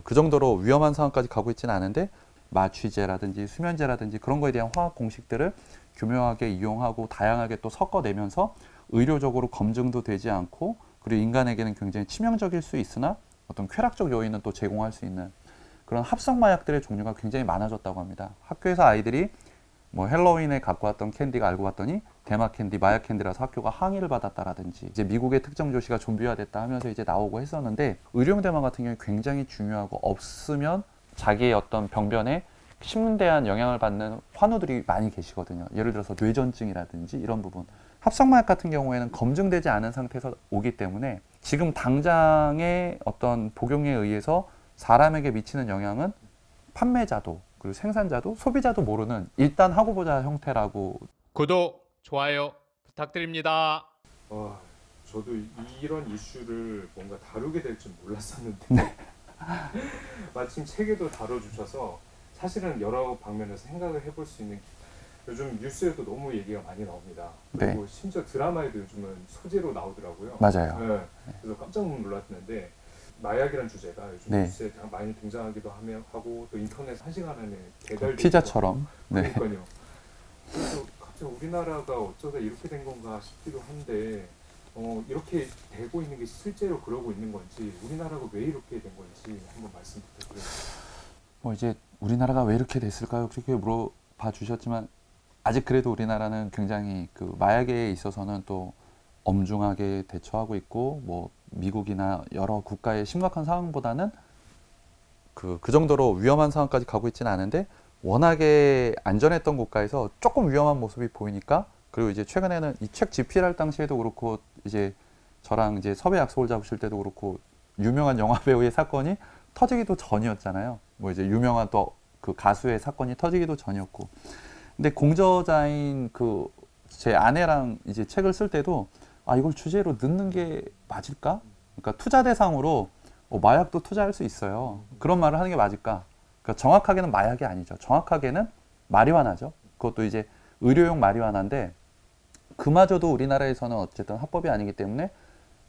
그 정도로 위험한 상황까지 가고 있지는 않은데 마취제라든지 수면제라든지 그런 거에 대한 화학 공식들을 교묘하게 이용하고 다양하게 또 섞어내면서 의료적으로 검증도 되지 않고 그리고 인간에게는 굉장히 치명적일 수 있으나 어떤 쾌락적 요인은 또 제공할 수 있는 그런 합성 마약들의 종류가 굉장히 많아졌다고 합니다. 학교에서 아이들이 뭐 헬로윈에 갖고 왔던 캔디가 알고 봤더니 대마 캔디, 마약 캔디라서 학교가 항의를 받았다라든지 이제 미국의 특정 도시가 좀비화됐다 하면서 이제 나오고 했었는데 의료용 대마 같은 경우에 굉장히 중요하고 없으면 자기의 어떤 병변에 심대한 영향을 받는 환우들이 많이 계시거든요. 예를 들어서 뇌전증이라든지 이런 부분. 합성마약 같은 경우에는 검증되지 않은 상태에서 오기 때문에 지금 당장의 어떤 복용에 의해서 사람에게 미치는 영향은 판매자도 그리고 생산자도 소비자도 모르는 일단 하고 보자 형태라고. 구독, 좋아요 부탁드립니다. 저도 이런 이슈를 뭔가 다루게 될 줄 몰랐었는데 마침 책에도 다뤄주셔서 사실은 여러 방면에서 생각을 해볼 수 있는 요즘 뉴스에도 너무 얘기가 많이 나옵니다. 그리고 네. 심지어 드라마에도 요즘은 소재로 나오더라고요. 맞아요. 네. 그래서 깜짝 놀랐는데 마약이라는 주제가 요즘 네. 뉴스에 많이 등장하기도 하고 또 인터넷 1시간 안에 배달되기도 피자처럼. 네. 그러니까요. 그래서 갑자기 우리나라가 어쩌다 이렇게 된 건가 싶기도 한데 이렇게 되고 있는 게 실제로 그러고 있는 건지 우리나라가 왜 이렇게 된 건지 한번 말씀 부탁드립니다. 뭐 이제 우리나라가 왜 이렇게 됐을까요? 그렇게 물어봐 주셨지만 아직 그래도 우리나라는 굉장히 그 마약에 있어서는 또 엄중하게 대처하고 있고 뭐 미국이나 여러 국가의 심각한 상황보다는 그 정도로 위험한 상황까지 가고 있지는 않은데 워낙에 안전했던 국가에서 조금 위험한 모습이 보이니까 그리고 이제 최근에는 이 책 집필할 당시에도 그렇고 이제 저랑 이제 섭외 약속을 잡으실 때도 그렇고 유명한 영화 배우의 사건이 터지기도 전이었잖아요. 뭐 이제 유명한 또 그 가수의 사건이 터지기도 전이었고. 근데 공저자인 그 제 아내랑 이제 책을 쓸 때도 아 이걸 주제로 넣는 게 맞을까? 그러니까 투자 대상으로 마약도 투자할 수 있어요. 그런 말을 하는 게 맞을까? 그러니까 정확하게는 마약이 아니죠. 정확하게는 마리화나죠. 그것도 이제 의료용 마리화나인데 그마저도 우리나라에서는 어쨌든 합법이 아니기 때문에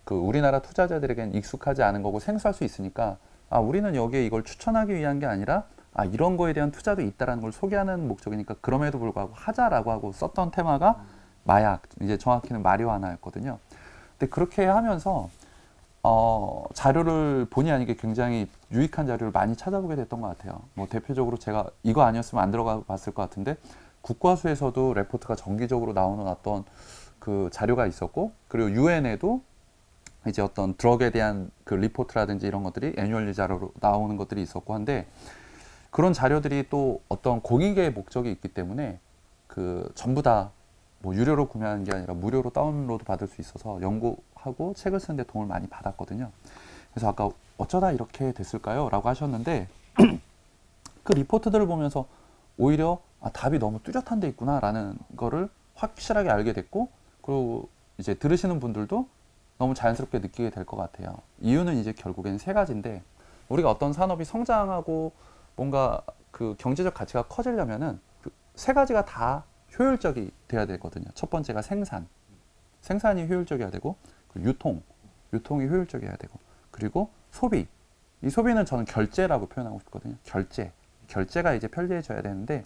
그 우리나라 투자자들에겐 익숙하지 않은 거고 생소할 수 있으니까 아 우리는 여기에 이걸 추천하기 위한 게 아니라 아 이런 거에 대한 투자도 있다라는 걸 소개하는 목적이니까 그럼에도 불구하고 하자라고 하고 썼던 테마가 마약, 이제 정확히는 마리화나였거든요. 근데 그렇게 하면서 자료를 본의 아니게 굉장히 유익한 자료를 많이 찾아보게 됐던 것 같아요. 뭐 대표적으로 제가 이거 아니었으면 안 들어가 봤을 것 같은데 국과수에서도 레포트가 정기적으로 나오는 어떤 그 자료가 있었고 그리고 유엔에도 이제 어떤 드럭에 대한 그 리포트라든지 이런 것들이 애뉴얼리 자료로 나오는 것들이 있었고 한데 그런 자료들이 또 어떤 공익의 목적이 있기 때문에 그 전부 다 뭐 유료로 구매하는 게 아니라 무료로 다운로드 받을 수 있어서 연구하고 책을 쓰는데 도움을 많이 받았거든요. 그래서 아까 어쩌다 이렇게 됐을까요? 라고 하셨는데 그 리포트들을 보면서 오히려 아, 답이 너무 뚜렷한 데 있구나 라는 거를 확실하게 알게 됐고 그리고 이제 들으시는 분들도 너무 자연스럽게 느끼게 될 것 같아요. 이유는 이제 결국엔 세 가지인데 우리가 어떤 산업이 성장하고 뭔가 그 경제적 가치가 커지려면은 그 세 가지가 다 효율적이 돼야 되거든요. 첫 번째가 생산이 효율적이어야 되고 그리고 유통이 효율적이어야 되고 그리고 소비. 이 소비는 저는 결제라고 표현하고 싶거든요. 결제가 이제 편리해져야 되는데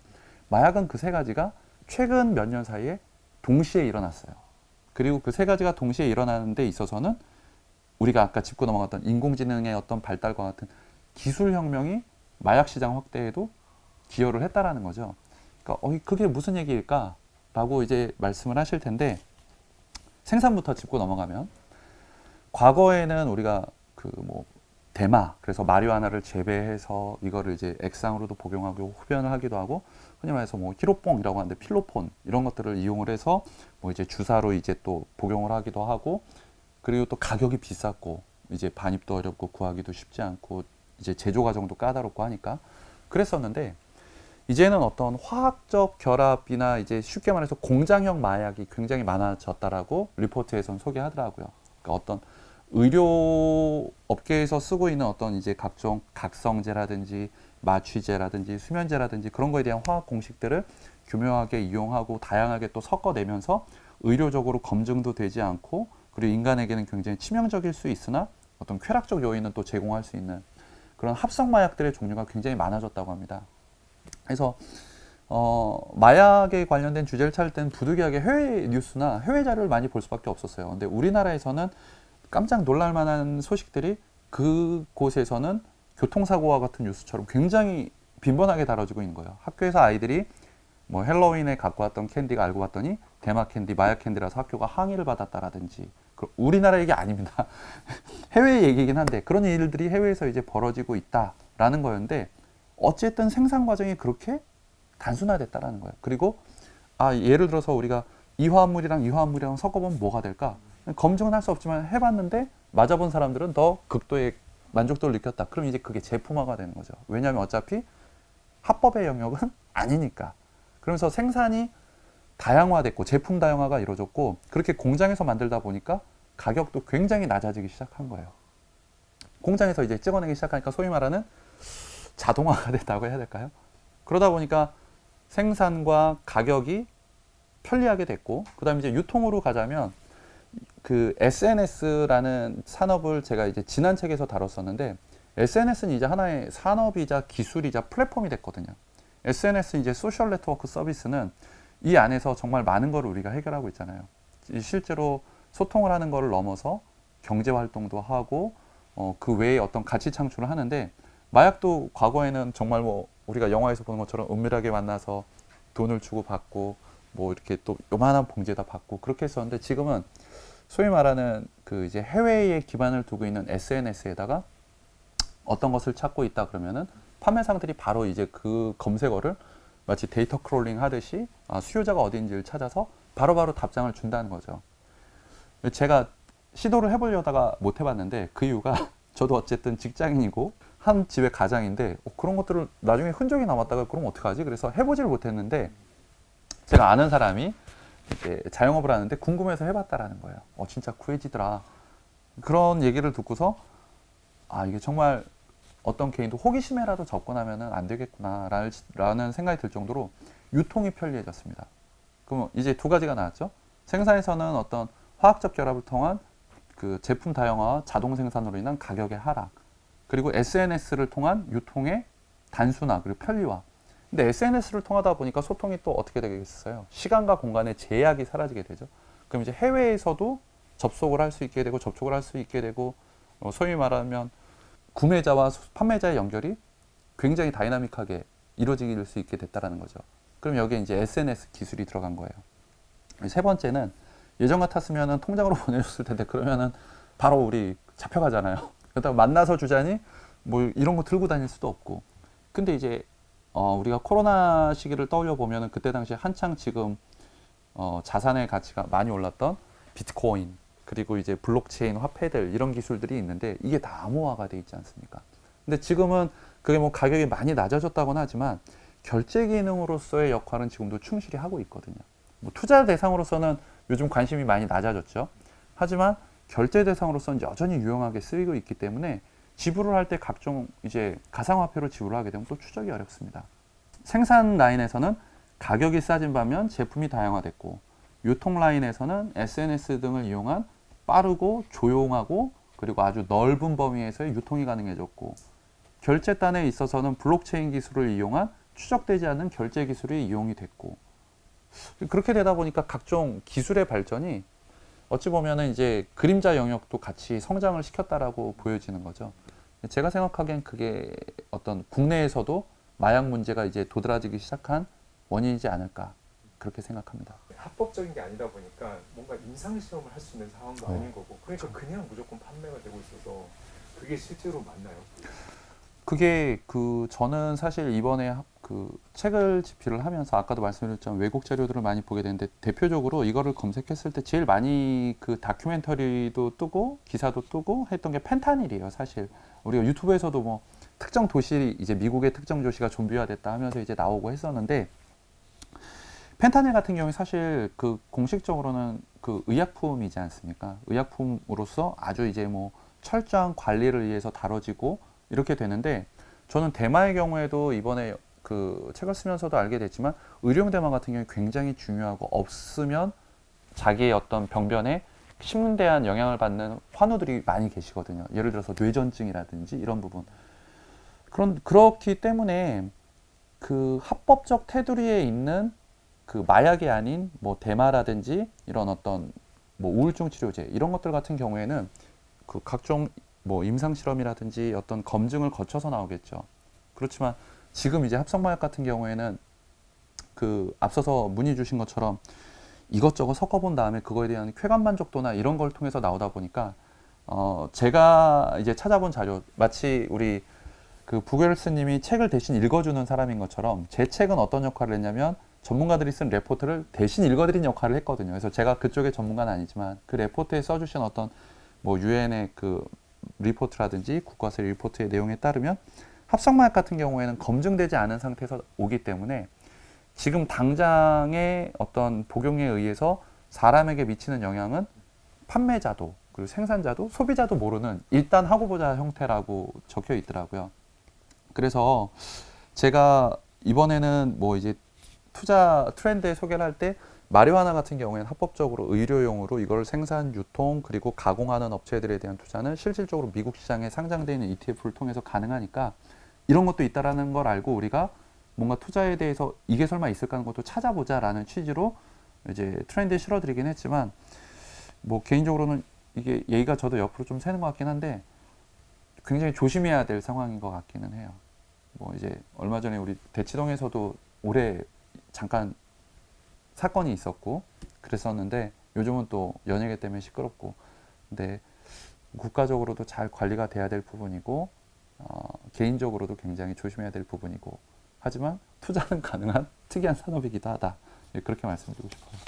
마약은 그 세 가지가 최근 몇 년 사이에 동시에 일어났어요. 그리고 그 세 가지가 동시에 일어나는 데 있어서는 우리가 아까 짚고 넘어갔던 인공지능의 어떤 발달과 같은 기술 혁명이 마약 시장 확대에도 기여를 했다라는 거죠. 그러니까 그게 무슨 얘기일까? 라고 이제 말씀을 하실 텐데 생산부터 짚고 넘어가면 과거에는 우리가 그 뭐 대마 그래서 마리화나를 재배해서 이거를 이제 액상으로도 복용하고 흡연을 하기도 하고 흔히 말해서 뭐 히로뽕이라고 하는데 필로폰 이런 것들을 이용을 해서 뭐 이제 주사로 이제 또 복용을 하기도 하고 그리고 또 가격이 비쌌고 이제 반입도 어렵고 구하기도 쉽지 않고 이제 제조 과정도 까다롭고 하니까 그랬었는데 이제는 어떤 화학적 결합이나 이제 쉽게 말해서 공장형 마약이 굉장히 많아졌다라고 리포트에선 소개하더라고요. 그러니까 어떤 의료 업계에서 쓰고 있는 어떤 이제 각종 각성제라든지 마취제라든지 수면제라든지 그런 거에 대한 화학 공식들을 교묘하게 이용하고 다양하게 또 섞어내면서 의료적으로 검증도 되지 않고 그리고 인간에게는 굉장히 치명적일 수 있으나 어떤 쾌락적 요인은 또 제공할 수 있는 그런 합성 마약들의 종류가 굉장히 많아졌다고 합니다. 그래서 마약에 관련된 주제를 찾을 때는 부득이하게 해외 뉴스나 해외 자료를 많이 볼 수밖에 없었어요. 근데 우리나라에서는 깜짝 놀랄 만한 소식들이 그곳에서는 교통사고와 같은 뉴스처럼 굉장히 빈번하게 다뤄지고 있는 거예요. 학교에서 아이들이 뭐 헬로윈에 갖고 왔던 캔디가 알고 봤더니 대마 캔디, 마약 캔디라서 학교가 항의를 받았다라든지. 우리나라 얘기 아닙니다. 해외 얘기이긴 한데 그런 일들이 해외에서 이제 벌어지고 있다라는 거였는데 어쨌든 생산 과정이 그렇게 단순화됐다라는 거예요. 그리고 예를 들어서 우리가 이 화합물이랑 이 화합물이랑 섞어보면 뭐가 될까? 검증은 할 수 없지만 해봤는데 맞아본 사람들은 더 극도의 만족도를 느꼈다. 그럼 이제 그게 제품화가 되는 거죠. 왜냐하면 어차피 합법의 영역은 아니니까. 그러면서 생산이 다양화됐고 제품 다양화가 이루어졌고 그렇게 공장에서 만들다 보니까 가격도 굉장히 낮아지기 시작한 거예요. 공장에서 이제 찍어내기 시작하니까 소위 말하는 자동화가 됐다고 해야 될까요? 그러다 보니까 생산과 가격이 편리하게 됐고 그다음에 이제 유통으로 가자면 그 SNS라는 산업을 제가 이제 지난 책에서 다뤘었는데 SNS는 이제 하나의 산업이자 기술이자 플랫폼이 됐거든요. SNS 이제 소셜 네트워크 서비스는 이 안에서 정말 많은 걸 우리가 해결하고 있잖아요. 실제로 소통을 하는 거를 넘어서 경제 활동도 하고 그 외에 어떤 가치 창출을 하는데 마약도 과거에는 정말 뭐 우리가 영화에서 보는 것처럼 은밀하게 만나서 돈을 주고 받고 뭐 이렇게 또 요만한 봉지에다 받고 그렇게 했었는데 지금은 소위 말하는 그 이제 해외에 기반을 두고 있는 SNS에다가 어떤 것을 찾고 있다 그러면은 판매상들이 바로 이제 그 검색어를 마치 데이터 크롤링 하듯이 수요자가 어디인지를 찾아서 바로바로 답장을 준다는 거죠. 제가 시도를 해보려다가 못 해봤는데 그 이유가 저도 어쨌든 직장인이고 한 집의 가장인데 그런 것들을 나중에 흔적이 남았다가 그럼 어떡하지? 그래서 해보지를 못했는데 제가 아는 사람이 이제 자영업을 하는데 궁금해서 해봤다라는 거예요. 진짜 구해지더라. 그런 얘기를 듣고서 이게 정말 어떤 개인도 호기심에라도 접근하면 안 되겠구나라는 생각이 들 정도로 유통이 편리해졌습니다. 그럼 이제 두 가지가 나왔죠. 생산에서는 어떤 화학적 결합을 통한 그 제품 다양화와 자동 생산으로 인한 가격의 하락, 그리고 SNS를 통한 유통의 단순화 그리고 편리화. 근데 SNS를 통하다 보니까 소통이 또 어떻게 되겠어요? 시간과 공간의 제약이 사라지게 되죠. 그럼 이제 해외에서도 접속을 할 수 있게 되고 접촉을 할 수 있게 되고 소위 말하면 구매자와 판매자의 연결이 굉장히 다이나믹하게 이루어질 수 있게 됐다는 거죠. 그럼 여기에 이제 SNS 기술이 들어간 거예요. 세 번째는 예전 같았으면 통장으로 보내줬을 텐데 그러면은 바로 우리 잡혀가잖아요. 그러다가 만나서 주자니 뭐 이런 거 들고 다닐 수도 없고. 근데 이제 우리가 코로나 시기를 떠올려 보면은 그때 당시에 한창 지금 자산의 가치가 많이 올랐던 비트코인 그리고 이제 블록체인 화폐들 이런 기술들이 있는데 이게 다 암호화가 돼 있지 않습니까? 근데 지금은 그게 뭐 가격이 많이 낮아졌다고는 하지만 결제 기능으로서의 역할은 지금도 충실히 하고 있거든요. 뭐 투자 대상으로서는 요즘 관심이 많이 낮아졌죠. 하지만 결제 대상으로서는 여전히 유용하게 쓰이고 있기 때문에 지불을 할 때 각종 이제 가상화폐로 지불을 하게 되면 또 추적이 어렵습니다. 생산 라인에서는 가격이 싸진 반면 제품이 다양화됐고 유통 라인에서는 SNS 등을 이용한 빠르고 조용하고 그리고 아주 넓은 범위에서의 유통이 가능해졌고 결제단에 있어서는 블록체인 기술을 이용한 추적되지 않는 결제 기술이 이용이 됐고 그렇게 되다 보니까 각종 기술의 발전이 어찌 보면은 이제 그림자 영역도 같이 성장을 시켰다라고 보여지는 거죠. 제가 생각하기엔 그게 어떤 국내에서도 마약 문제가 이제 도드라지기 시작한 원인이지 않을까 그렇게 생각합니다. 합법적인 게 아니다 보니까 뭔가 임상 시험을 할 수 있는 상황도 아닌 거고 그러니까 그냥 무조건 판매가 되고 있어서 그게 실제로 맞나요? 그게 저는 사실 이번에 그 책을 집필을 하면서 아까도 말씀드렸지만 외국 자료들을 많이 보게 되는데 대표적으로 이거를 검색했을 때 제일 많이 그 다큐멘터리도 뜨고 기사도 뜨고 했던 게 펜타닐이에요. 사실 우리가 유튜브에서도 뭐 특정 도시 이제 미국의 특정 도시가 좀비화됐다 하면서 이제 나오고 했었는데 펜타닐 같은 경우에 사실 그 공식적으로는 그 의약품이지 않습니까? 의약품으로서 아주 이제 뭐 철저한 관리를 위해서 다뤄지고 이렇게 되는데 저는 대마의 경우에도 이번에 그 책을 쓰면서도 알게 됐지만 의료용 대마 같은 경우에 굉장히 중요하고 없으면 자기의 어떤 병변에 심대한 영향을 받는 환우들이 많이 계시거든요. 예를 들어서 뇌전증이라든지 이런 부분. 그렇기 때문에 그 합법적 테두리에 있는 그 마약이 아닌 뭐 대마라든지 이런 어떤 뭐 우울증 치료제 이런 것들 같은 경우에는 그 각종 뭐 임상 실험이라든지 어떤 검증을 거쳐서 나오겠죠. 그렇지만 지금 이제 합성마약 같은 경우에는 그 앞서서 문의 주신 것처럼 이것저것 섞어본 다음에 그거에 대한 쾌감 만족도나 이런 걸 통해서 나오다 보니까 제가 이제 찾아본 자료 마치 우리 그 부겔스님이 책을 대신 읽어주는 사람인 것처럼 제 책은 어떤 역할을 했냐면 전문가들이 쓴 레포트를 대신 읽어드린 역할을 했거든요. 그래서 제가 그쪽의 전문가는 아니지만 그 레포트에 써주신 어떤 뭐 유엔의 그 리포트라든지 국가세 리포트의 내용에 따르면 합성마약 같은 경우에는 검증되지 않은 상태에서 오기 때문에 지금 당장의 어떤 복용에 의해서 사람에게 미치는 영향은 판매자도 그리고 생산자도 소비자도 모르는 일단 하고 보자 형태라고 적혀 있더라고요. 그래서 제가 이번에는 뭐 이제 투자 트렌드에 소개를 할 때 마리화나 같은 경우에는 합법적으로 의료용으로 이걸 생산, 유통 그리고 가공하는 업체들에 대한 투자는 실질적으로 미국 시장에 상장되어 있는 ETF를 통해서 가능하니까 이런 것도 있다라는 걸 알고 우리가 뭔가 투자에 대해서 이게 설마 있을까 하는 것도 찾아보자라는 취지로 이제 트렌드에 실어드리긴 했지만 뭐 개인적으로는 이게 얘기가 저도 옆으로 좀 새는 것 같긴 한데 굉장히 조심해야 될 상황인 것 같기는 해요. 뭐 이제 얼마 전에 우리 대치동에서도 올해 잠깐 사건이 있었고 그랬었는데 요즘은 또 연예계 때문에 시끄럽고 근데 국가적으로도 잘 관리가 돼야 될 부분이고 개인적으로도 굉장히 조심해야 될 부분이고 하지만 투자는 가능한 특이한 산업이기도 하다. 그렇게 말씀드리고 싶어요.